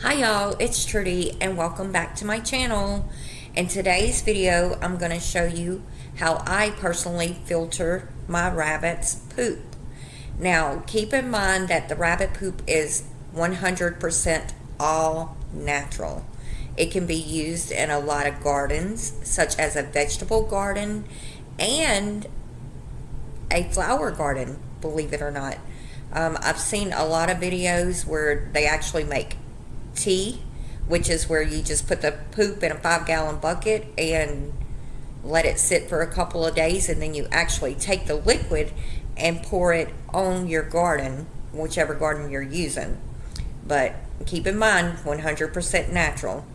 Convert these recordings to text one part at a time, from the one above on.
Hi y'all, it's Trudy and welcome back to my channel. In today's video, I'm going to show you how I personally filter my rabbit's poop. Now, keep in mind that the rabbit poop is 100% all natural. It can be used in a lot of gardens, such as a vegetable garden and a flower garden, believe it or not. I've seen a lot of videos where they actually make tea, which is where you just put the poop in a 5-gallon bucket and let it sit for a couple of days, and then you actually take the liquid and pour it on your garden, whichever garden you're using. But keep in mind, 100% natural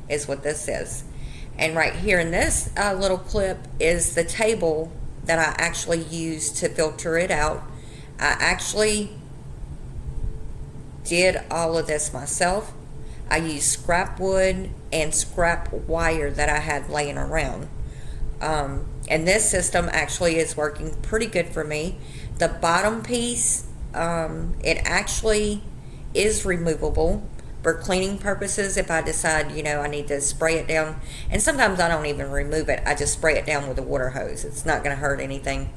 is what this is. And right here in this little clip is the table that I actually use to filter it out. I actually did all of this myself. I used scrap wood and scrap wire that I had laying around. And this system actually is working pretty good for me. The bottom piece, it actually is removable for cleaning purposes if I decide, I need to spray it down. And sometimes I don't even remove it. I just spray it down with a water hose. It's not going to hurt anything.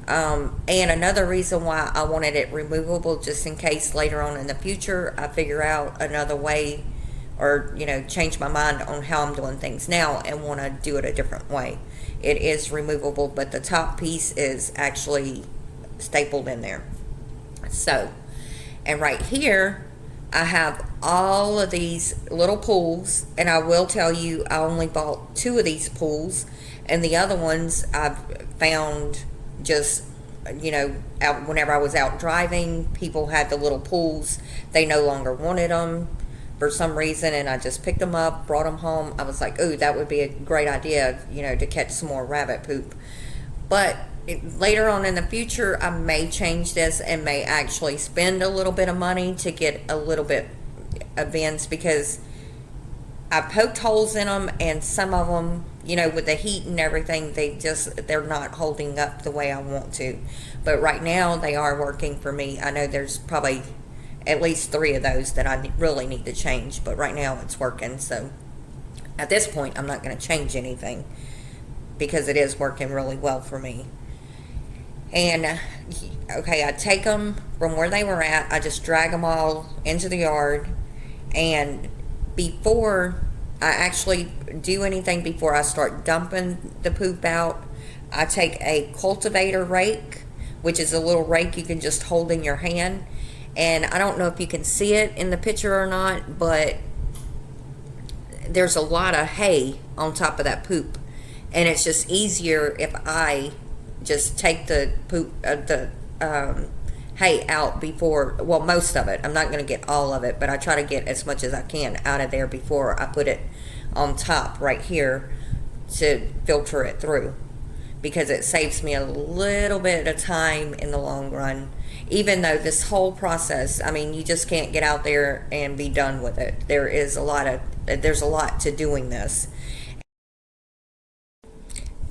And another reason why I wanted it removable, just in case later on in the future I figure out another way or, change my mind on how I'm doing things now and want to do it a different way. It is removable, but the top piece is actually stapled in there. So, and right here, I have all of these little pools, and I will tell you, I only bought 2 of these pools, and the other ones I've found just, out whenever I was out driving, people had the little pools. They no longer wanted them for some reason, and I just picked them up, brought them home. I was like, ooh, that would be a great idea, to catch some more rabbit poop. But later on in the future, I may change this and may actually spend a little bit of money to get a little bit of bins, because I poked holes in them, and some of them, with the heat and everything, they're not holding up the way I want to. But right now, they are working for me. I know there's probably at least 3 of those that I really need to change, but right now it's working. So at this point, I'm not going to change anything because it is working really well for me. And okay, I take them from where they were at, I just drag them all into the yard, and before I actually do anything, before I start dumping the poop out, I take a cultivator rake, which is a little rake you can just hold in your hand. And I don't know if you can see it in the picture or not, but there's a lot of hay on top of that poop. And it's just easier if I just take the poop, hay out before, well, most of it. I'm not going to get all of it, but I try to get as much as I can out of there before I put it on top right here to filter it through, because it saves me a little bit of time in the long run. Even though this whole process, I mean, you just can't get out there and be done with it. There's a lot to doing this.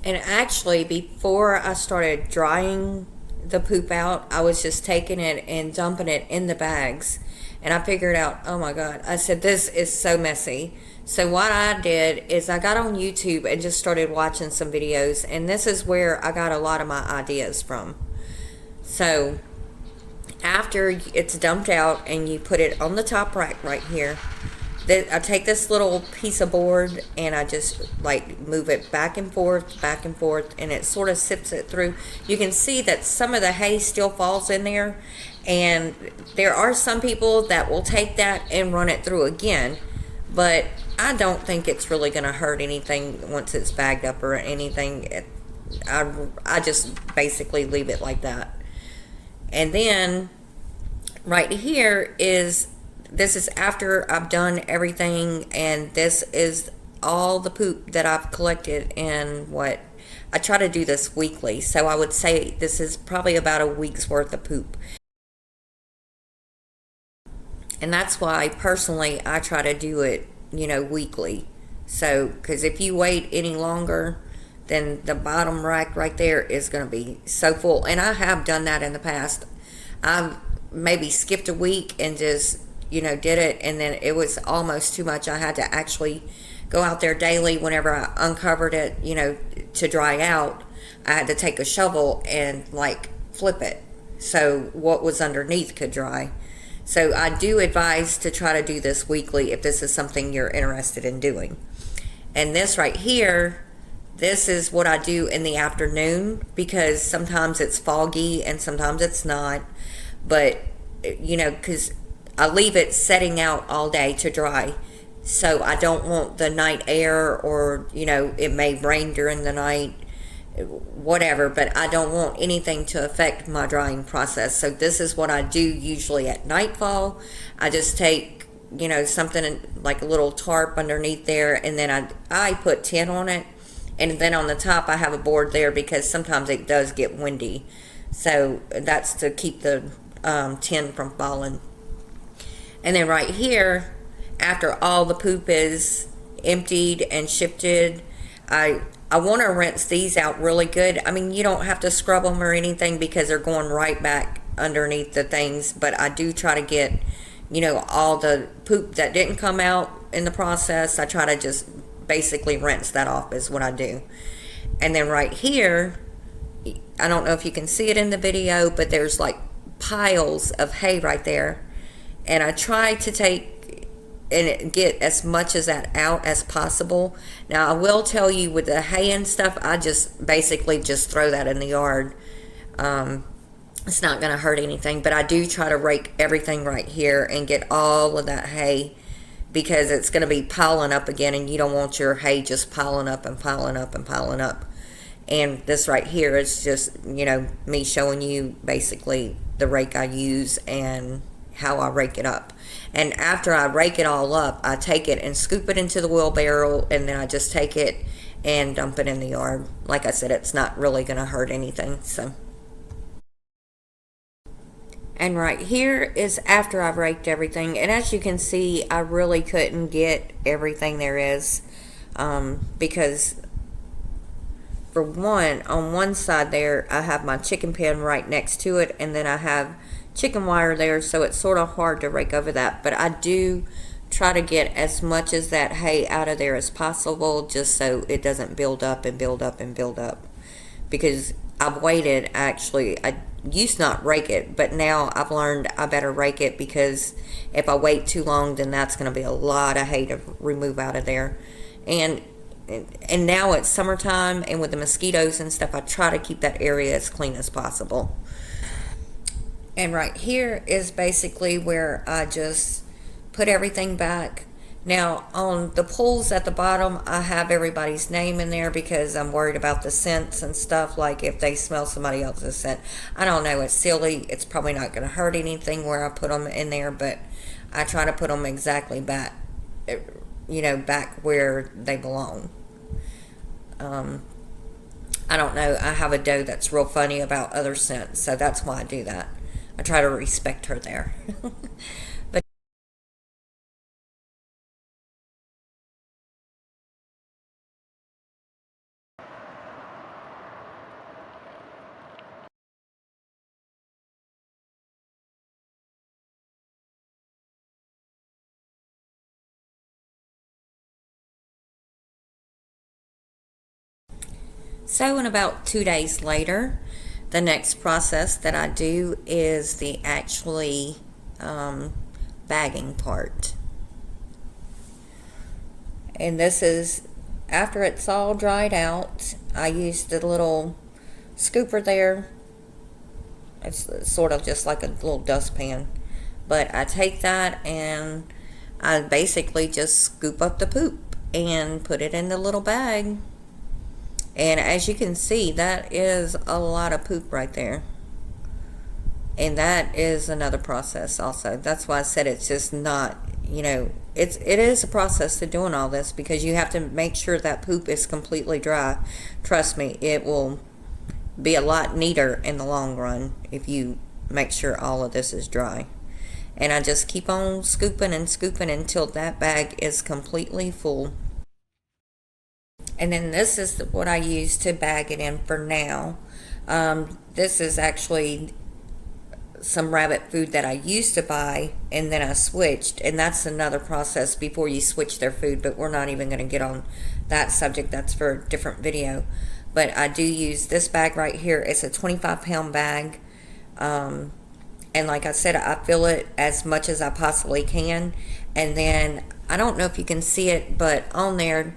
And actually, before I started drying the poop out, I was just taking it and dumping it in the bags. And I figured out, oh my God, I said, this is so messy. So what I did is I got on YouTube and just started watching some videos. And this is where I got a lot of my ideas from. So after it's dumped out and you put it on the top rack right here, then I take this little piece of board and I just like move it back and forth, and it sort of sips it through. You can see that some of the hay still falls in there, and there are some people that will take that and run it through again, but I don't think it's really going to hurt anything once it's bagged up or anything. I just basically leave it like that. And then right here this is after I've done everything, and this is all the poop that I've collected. And I try to do this weekly, so I would say this is probably about a week's worth of poop. And that's why personally I try to do it, weekly. So, because if you wait any longer, then the bottom rack right there is going to be so full. And I have done that in the past. I've maybe skipped a week and just did it, and then it was almost too much. I had to actually go out there daily whenever I uncovered it, to dry out. I had to take a shovel and like flip it so what was underneath could dry. So I do advise to try to do this weekly if this is something you're interested in doing. And this right here, this is what I do in the afternoon because sometimes it's foggy and sometimes it's not. But, because I leave it setting out all day to dry. So I don't want the night air or, it may rain during the night, whatever, but I don't want anything to affect my drying process. So this is what I do usually at nightfall. I just take, something like a little tarp underneath there, and then I put tin on it, and then on the top I have a board there because sometimes it does get windy. So that's to keep the tin from falling. And then right here, after all the poop is emptied and shifted, I want to rinse these out really good. I mean, you don't have to scrub them or anything because they're going right back underneath the things, but I do try to get, all the poop that didn't come out in the process, I try to just basically rinse that off is what I do. And then right here, I don't know if you can see it in the video, but there's like piles of hay right there. And I try to take and get as much of that out as possible. Now I will tell you with the hay and stuff, I just basically just throw that in the yard. It's not going to hurt anything, but I do try to rake everything right here and get all of that hay because it's going to be piling up again, and you don't want your hay just piling up and piling up and piling up. And this right here is just, me showing you basically the rake I use and how I rake it up. And after I rake it all up, I take it and scoop it into the wheelbarrow, and then I just take it and dump it in the yard. Like I said, it's not really going to hurt anything. And right here is after I've raked everything. And as you can see, I really couldn't get everything there is because for one, on one side there, I have my chicken pen right next to it, and then I have chicken wire there, so it's sort of hard to rake over that. But I do try to get as much as that hay out of there as possible, just so it doesn't build up and build up and build up. Because I've waited, actually, I used to not rake it, but now I've learned I better rake it because if I wait too long, then that's going to be a lot of hay to remove out of there. And now it's summertime, and with the mosquitoes and stuff, I try to keep that area as clean as possible. And right here is basically where I just put everything back. Now, on the pools at the bottom, I have everybody's name in there because I'm worried about the scents and stuff, like if they smell somebody else's scent. I don't know, it's silly. It's probably not going to hurt anything where I put them in there, but I try to put them exactly back, back where they belong. I don't know. I have a doe that's real funny about other scents, so that's why I do that. I try to respect her there. But so, in about 2 days later, the next process that I do is the actually bagging part. And this is after it's all dried out. I use the little scooper there. It's sort of just like a little dustpan. But I take that and I basically just scoop up the poop and put it in the little bag. And as you can see, that is a lot of poop right there. And that is another process also. That's why I said it's just not, it is a process to doing all this because you have to make sure that poop is completely dry. Trust me, it will be a lot neater in the long run if you make sure all of this is dry. And I just keep on scooping and scooping until that bag is completely full. And then this is what I use to bag it in for now. This is actually some rabbit food that I used to buy, and then I switched, and that's another process before you switch their food, but we're not even going to get on that subject. That's for a different video. But I do use this bag right here. It's a 25-pound bag, and like I said, I fill it as much as I possibly can, and then I don't know if you can see it, but on there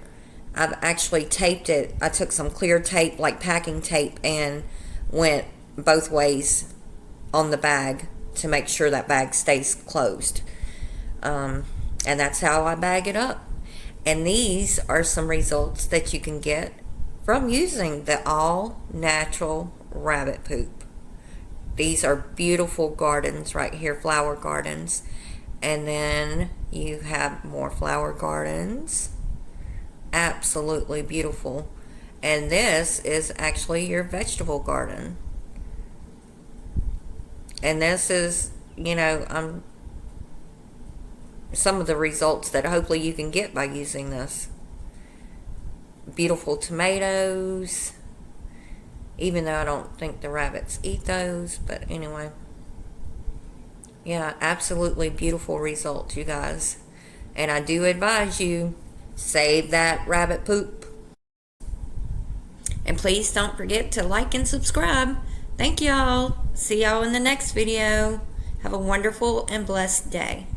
I've actually taped it. I took some clear tape, like packing tape, and went both ways on the bag to make sure that bag stays closed. And that's how I bag it up. And these are some results that you can get from using the all natural rabbit poop. These are beautiful gardens right here, flower gardens. And then you have more flower gardens. Absolutely beautiful. And this is actually your vegetable garden. And this is, some of the results that hopefully you can get by using this. Beautiful tomatoes. Even though I don't think the rabbits eat those. But anyway. Yeah, absolutely beautiful results, you guys. And I do advise you, save that rabbit poop. And please don't forget to like and subscribe. Thank y'all. See y'all in the next video. Have a wonderful and blessed day.